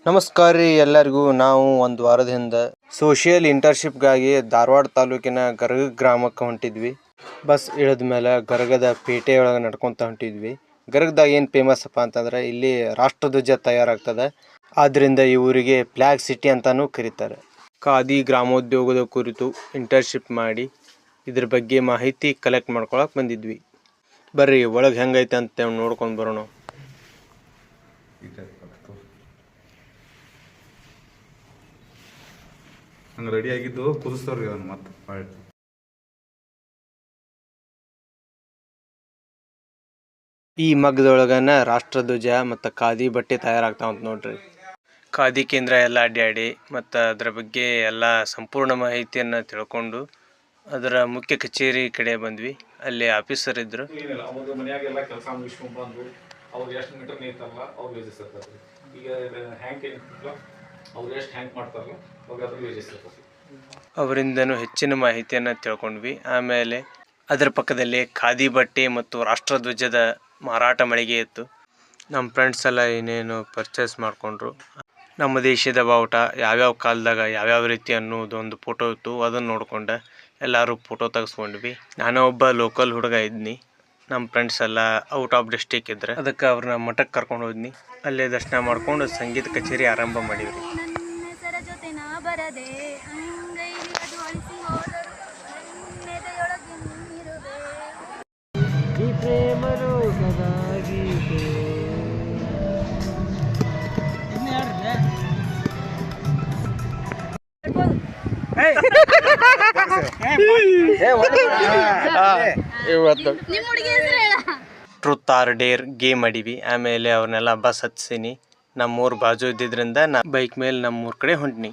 ನಮಸ್ಕಾರ ರೀ ಎಲ್ಲರಿಗೂ. ನಾವು ಒಂದು ವಾರದಿಂದ ಸೋಷಿಯಲ್ ಇಂಟರ್ನ್ಶಿಪ್ಗಾಗಿ ಧಾರವಾಡ ತಾಲೂಕಿನ ಗರಗ ಗ್ರಾಮಕ್ಕೆ ಹೊಂಟಿದ್ವಿ. ಬಸ್ ಇಳಿದ ಮೇಲೆ ಗರಗದ ಪೇಟೆ ಒಳಗೆ ನಡ್ಕೊತ ಹೊಂಟಿದ್ವಿ. ಗರಗದಾಗ ಏನು ಫೇಮಸ್ ಅಪ್ಪ ಅಂತಂದ್ರೆ ಇಲ್ಲಿ ರಾಷ್ಟ್ರಧ್ವಜ ತಯಾರಾಗ್ತದೆ. ಆದ್ದರಿಂದ ಈ ಊರಿಗೆ ಫ್ಲ್ಯಾಗ್ ಸಿಟಿ ಅಂತಾನೂ ಕರೀತಾರೆ. ಖಾದಿ ಗ್ರಾಮೋದ್ಯೋಗದ ಕುರಿತು ಇಂಟರ್ನ್ಶಿಪ್ ಮಾಡಿ ಇದ್ರ ಬಗ್ಗೆ ಮಾಹಿತಿ ಕಲೆಕ್ಟ್ ಮಾಡ್ಕೊಳಕ್ಕೆ ಬಂದಿದ್ವಿ. ಬರ್ರಿ ಒಳಗೆ ಹೆಂಗೈತೆ ಅಂತ ನೋಡ್ಕೊಂಡು ಬರೋಣ. ಹಂಗೆ ರೆಡಿ ಆಗಿದ್ದು ಕುದಿಸ್ತಾವ್ರಿ ಅದನ್ನು ಮತ್ತೆ ಮಾಡಿ. ಈ ಮಗ್ಗದೊಳಗನ ರಾಷ್ಟ್ರಧ್ವಜ ಮತ್ತು ಖಾದಿ ಬಟ್ಟೆ ತಯಾರಾಗ್ತಾವಂತ ನೋಡ್ರಿ. ಖಾದಿ ಕೇಂದ್ರ ಎಲ್ಲ ಅಡ್ಡಾಡಿ ಮತ್ತು ಅದರ ಬಗ್ಗೆ ಎಲ್ಲ ಸಂಪೂರ್ಣ ಮಾಹಿತಿಯನ್ನು ತಿಳ್ಕೊಂಡು ಅದರ ಮುಖ್ಯ ಕಚೇರಿ ಕಡೆ ಬಂದ್ವಿ. ಅಲ್ಲಿ ಆಫೀಸರ್ ಇದ್ರು. ಅವ್ರ ಮನೆಯಾಗೆಲ್ಲ ಕೆಲಸ ಮುಗಿಸ್ಕೊಂಡು ಬಂದು ಅವ್ರು ಎಷ್ಟು ಮೀಟರ್ ನೀರ್ತಾರಲ್ಲ ಅವ್ರು ವೇಜಸ್ ಇರ್ತದೆ. ಈಗ ಹ್ಯಾಂಕ್ ಏನಿರ್ತಲ್ಲ ಅವ್ರು ಎಷ್ಟು ಹ್ಯಾಂಕ್ ಮಾಡ್ತಾರಲ್ಲ ಅವ್ರಿಗೆ ಅದ್ರ ವೇಜಸ್ ಇರ್ತದೆ. ಅವರಿಂದನೂ ಹೆಚ್ಚಿನ ಮಾಹಿತಿಯನ್ನು ತಿಳ್ಕೊಂಡ್ವಿ. ಆಮೇಲೆ ಅದರ ಪಕ್ಕದಲ್ಲಿ ಖಾದಿ ಬಟ್ಟೆ ಮತ್ತು ರಾಷ್ಟ್ರಧ್ವಜದ ಮಾರಾಟ ಮಳಿಗೆ ಇತ್ತು. ನಮ್ಮ ಫ್ರೆಂಡ್ಸ್ ಎಲ್ಲ ಏನೇನು ಪರ್ಚೇಸ್ ಮಾಡಿಕೊಂಡ್ರು. ನಮ್ಮ ದೇಶದ ಬಾವುಟ ಯಾವ್ಯಾವ ಕಾಲದಾಗ ಯಾವ್ಯಾವ ರೀತಿ ಅನ್ನೋದು ಒಂದು ಫೋಟೋ ಇತ್ತು. ಅದನ್ನು ನೋಡ್ಕೊಂಡು ಎಲ್ಲರೂ ಫೋಟೋ ತೆಗೆಸ್ಕೊಂಡ್ವಿ. ನಾನು ಒಬ್ಬ ಲೋಕಲ್ ಹುಡುಗ ಇದ್ನಿ. ನಮ್ಮ ಫ್ರೆಂಡ್ಸ್ ಎಲ್ಲ ಔಟ್ ಆಫ್ ಡಿಸ್ಟಿಕ್ ಇದ್ರೆ ಅದಕ್ಕೆ ಅವ್ರನ್ನ ಮಠಕ್ಕೆ ಕರ್ಕೊಂಡು ಹೋದ್ನಿ. ಅಲ್ಲೇ ದರ್ಶನ ಮಾಡ್ಕೊಂಡು ಸಂಗೀತ ಕಚೇರಿ ಆರಂಭ ಮಾಡಿವ್ರಿ. ಟ್ರೂತ್ ಆರ್ ಡೇರ್ ಗೇಮ್ ಆಡಿವಿ. ಆಮೇಲೆ ಅವ್ರನ್ನೆಲ್ಲ ಬಸ್ ಹತ್ಸಿನಿ. ನಮ್ಮೂರು ಬಾಜು ಇದ್ದಿದ್ರಿಂದ ನಾ ಬೈಕ್ ಮೇಲೆ ನಮ್ಮೂರ ಕಡೆ ಹೊಂಟ್ನಿ.